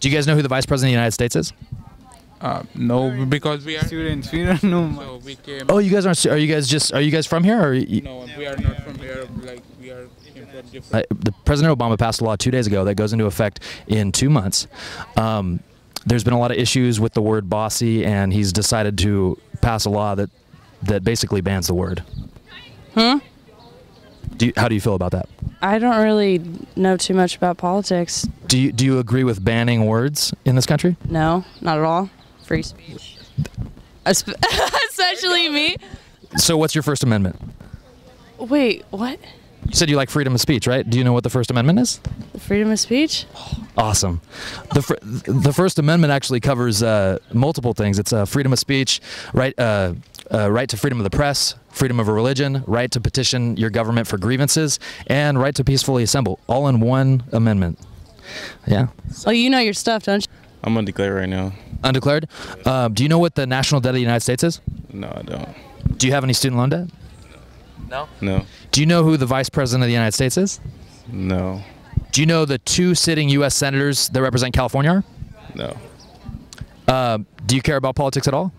Do you guys know who the Vice President of the United States is? No, because we are students. We don't know much. so we came. Oh, you guys aren't. Are you guys from here? Or No, we are not from here. Like we are came from different. the President Obama passed a law 2 days ago that goes into effect in 2 months. There's been a lot of issues with the word bossy, and he's decided to pass a law that basically bans the word. Hmm? How do you feel about that? I don't really know too much about politics. Do you agree with banning words in this country? No, not at all. Free speech. Especially me. So what's your First Amendment? Wait, what? You said you like freedom of speech, right? Do you know what the First Amendment is? The freedom of speech? Awesome. The First Amendment actually covers multiple things. It's freedom of speech, right to freedom of the press, freedom of religion, right to petition your government for grievances, and right to peacefully assemble, all in one amendment. Yeah. Well, you know your stuff, don't you? I'm undeclared right now. Undeclared? Do you know what the national debt of the United States is? No, I don't. Do you have any student loan debt? No. No. Do you know who the Vice President of the United States is? No. Do you know the 2 sitting U.S. senators that represent California are? No. Do you care about politics at all?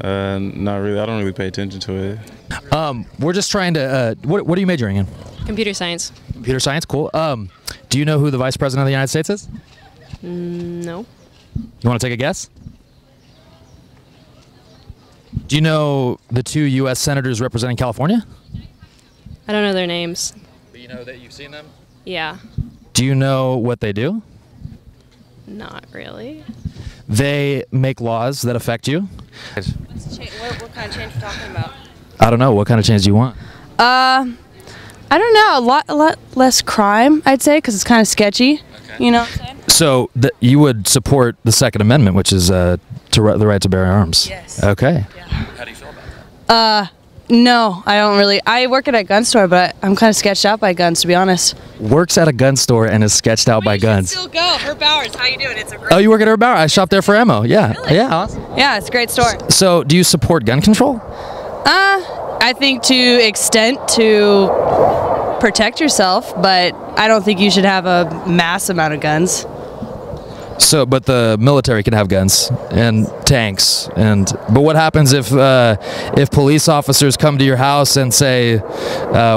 Not really. I don't really pay attention to it. We're just trying to. What are you majoring in? Computer science. Computer science. Cool. Do you know who the Vice President of the United States is? No. You want to take a guess? Do you know the 2 U.S. senators representing California? I don't know their names. But you know that you've seen them? Yeah. Do you know what they do? Not really. They make laws that affect you. What kind of change are you talking about? I don't know. What kind of change do you want? I don't know. A lot less crime, I'd say, because it's kind of sketchy. Okay. You know what I'm saying? So you would support the Second Amendment, which is the right to bear arms. Yes. Okay. Yeah. How do you feel about that? No, I don't really. I work at a gun store, but I'm kind of sketched out by guns, to be honest. Works at a gun store and is sketched out by guns. Still go. Herb Bowers, how you doing? It's a great. Oh, you work at Herb Bauer? I shop there for ammo. Yeah. Really? Yeah. Awesome. Yeah, it's a great store. So, do you support gun control? I think to extent to protect yourself, but I don't think you should have a mass amount of guns. So, but the military can have guns and tanks, but what happens if police officers come to your house and say,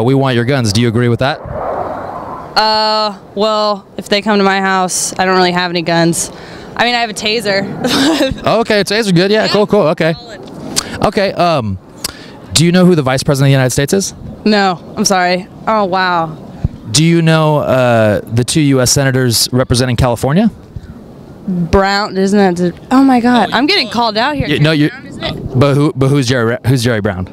"We want your guns"? Do you agree with that? Well, if they come to my house, I don't really have any guns. I mean, I have a taser. Okay, taser, good. Yeah, cool. Okay. Okay. Do you know who the Vice President of the United States is? No, I'm sorry. Oh, wow. Do you know the 2 U.S. senators representing California? Brown, isn't that? Oh my God, I'm getting called out here. No, you. Brown, isn't it? But who's Jerry Brown?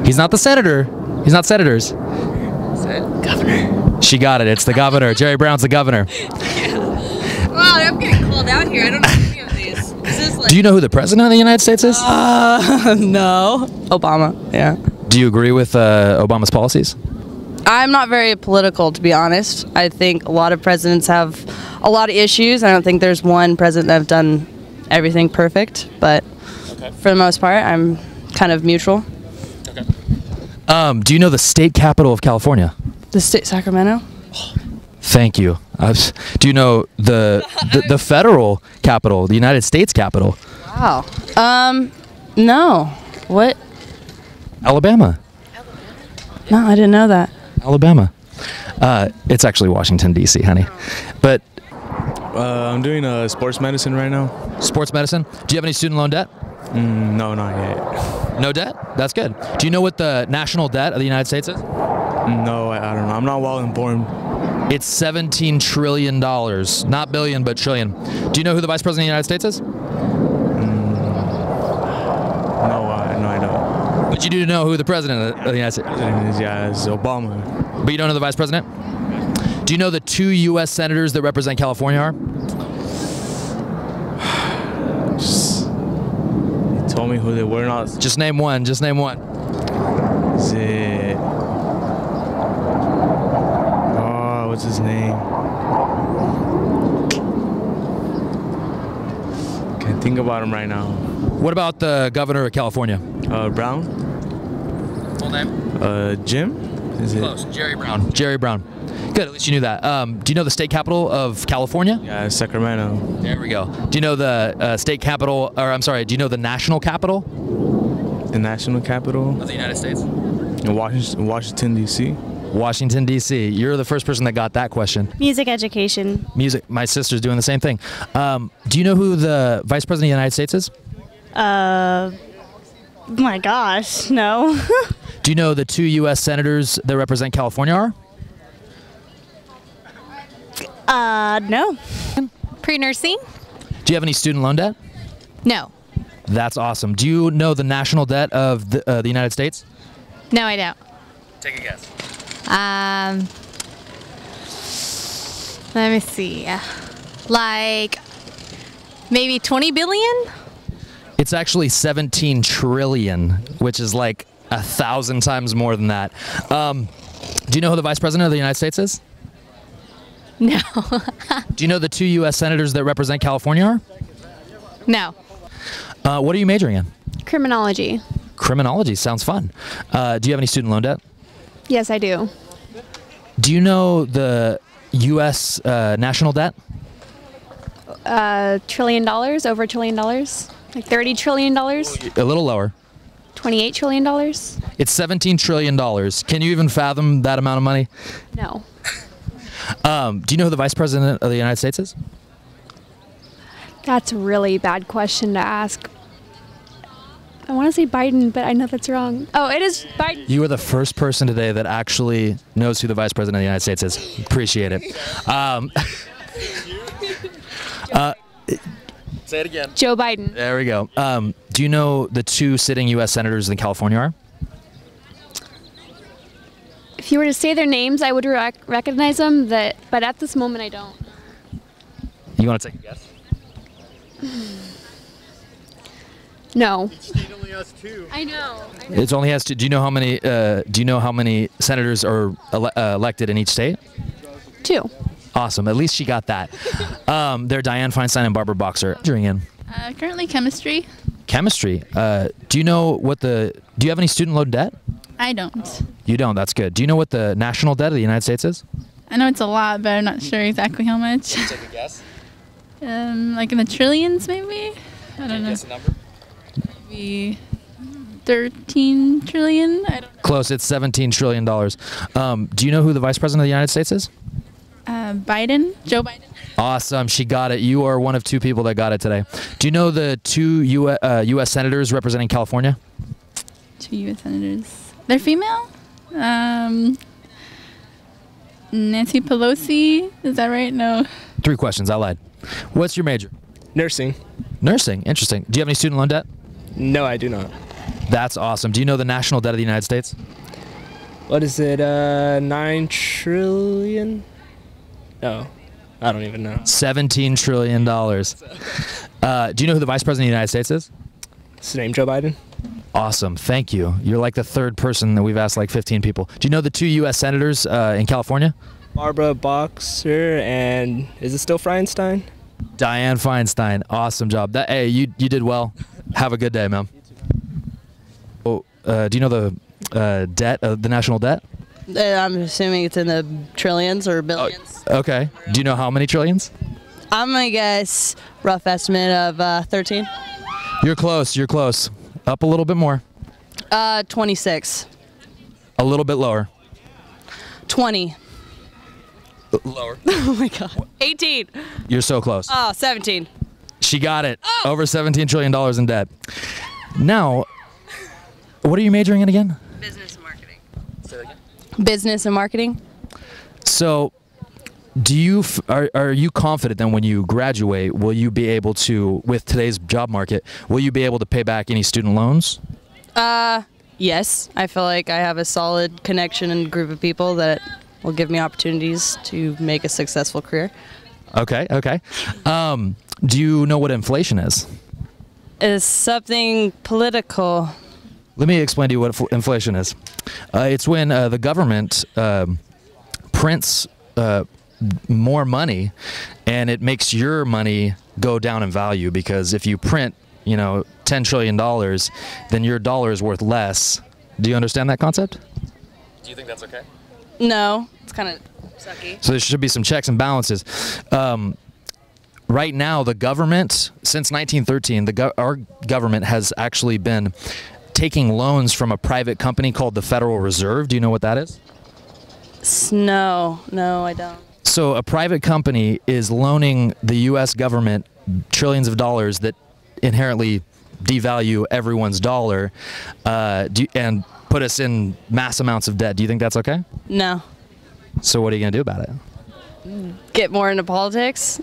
He's not the senator. He's not senators. Governor. She got it. It's the governor. Jerry Brown's the governor. Wow, I'm getting called out here. I don't know any of these. Is this like? Do you know who the President of the United States is? No. Obama. Yeah. Do you agree with Obama's policies? I'm not very political, to be honest. I think a lot of presidents have a lot of issues. I don't think there's one president that have done everything perfect, but for the most part, I'm kind of neutral. Okay. Do you know the state capital of California? The state, Sacramento? Thank you. Do you know the federal capital, the United States capital? Wow. No. What? Alabama. No, I didn't know that. Alabama. It's actually Washington, D.C., honey. But I'm doing sports medicine right now. Sports medicine? Do you have any student loan debt? No, not yet. No debt? That's good. Do you know what the national debt of the United States is? No, I don't know. I'm not well informed. It's $17 trillion. Not billion, but trillion. Do you know who the Vice President of the United States is? No, I don't. But you do know who the President of the United States is? Yeah, it's Obama. But you don't know the Vice President? Do you know the 2 U.S. senators that represent California are? You told me who they were. Not. Just name one. Just name one. Is it? Oh, what's his name? Can't think about him right now. What about the governor of California? Brown. Full name? Jim. Is it? Close. Jerry Brown. Jerry Brown. Good, at least you knew that. Do you know the state capital of California? Yeah, Sacramento. There we go. Do you know the state capital, or I'm sorry, do you know the national capital? The national capital Of the United States. in Washington D.C. Washington, D.C. You're the first person that got that question. Music education. Music. My sister's doing the same thing. Do you know who the Vice President of the United States is? My gosh, no. Do you know the 2 U.S. senators that represent California are? No. Pre-nursing? Do you have any student loan debt? No. That's awesome. Do you know the national debt of the United States? No, I don't. Take a guess. Let me see. Like maybe 20 billion? It's actually 17 trillion, which is like 1,000 times more than that. Do you know who the Vice President of the United States is? No. Do you know the 2 U.S. senators that represent California are? No. What are you majoring in? Criminology. Criminology. Sounds fun. Do you have any student loan debt? Yes, I do. Do you know the U.S. National debt? $1 trillion, over $1 trillion, like $30 trillion, A little lower. $28 trillion. It's $17 trillion. Can you even fathom that amount of money? No. Do you know who the Vice President of the United States is? That's a really bad question to ask. I want to say Biden, but I know that's wrong. Oh, it is Biden. You are the first person today that actually knows who the Vice President of the United States is. Appreciate it. Say it again. Joe Biden. There we go. Do you know the 2 sitting U.S. senators in California are? If you were to say their names, I would recognize them, but at this moment, I don't. You want to take a guess? No. It only has 2. I know. It only has 2. Do you know how many? Do you know how many senators are elected in each state? 2. Awesome. At least she got that. They're Dianne Feinstein and Barbara Boxer. During in Currently chemistry. chemistry. Do you know what the? Do you have any student loan debt? I don't. You don't. That's good. Do you know what the national debt of the United States is? I know it's a lot, but I'm not sure exactly how much. Take a guess. Like in the trillions, maybe? I don't know. Guess a number. Maybe 13 trillion? I don't know. Close. It's $17 trillion. Do you know who the Vice President of the United States is? Biden? Joe Biden? Awesome. She got it. You are one of 2 people that got it today. Do you know the 2 U.S. senators representing California? 2 U.S. senators. They're female? Nancy Pelosi? Is that right? No. 3 questions. I lied. What's your major? Nursing. Nursing. Interesting. Do you have any student loan debt? No, I do not. That's awesome. Do you know the national debt of the United States? What is it, 9 trillion? No, I don't even know. $17 trillion. Do you know who the Vice President of the United States is? Is his name Joe Biden? Awesome. Thank you. You're like the 3rd person that we've asked like 15 people. Do you know the 2 U.S. senators in California? Barbara Boxer and is it still Feinstein? Dianne Feinstein. Awesome job. Hey, you did well. Have a good day, ma'am. Oh, do you know the debt, the national debt? I'm assuming it's in the trillions or billions. Okay. Do you know how many trillions? I'm going to guess rough estimate of 13. You're close. You're close. Up a little bit more. 26. A little bit lower. 20. Lower. Oh my God. 18. You're so close. Oh, 17. She got it. Over $17 trillion in debt. Now, what are you majoring in again? Business and marketing. Say that again. Business and marketing. So, are you confident then when you graduate, will you be able to, with today's job market, will you be able to pay back any student loans? Yes. I feel like I have a solid connection and group of people that will give me opportunities to make a successful career. Okay. Okay. Do you know what inflation is? It's something political. Let me explain to you what inflation is. It's when the government prints more money, and it makes your money go down in value, because if you print, $10 trillion, then your dollar is worth less. Do you understand that concept? Do you think that's okay? No, it's kind of sucky. So there should be some checks and balances. Right now, the government, since 1913, our government has actually been taking loans from a private company called the Federal Reserve. Do you know what that is? No, I don't. So a private company is loaning the U.S. government trillions of dollars that inherently devalue everyone's dollar and put us in mass amounts of debt. Do you think that's okay? No. So what are you going to do about it? Get more into politics,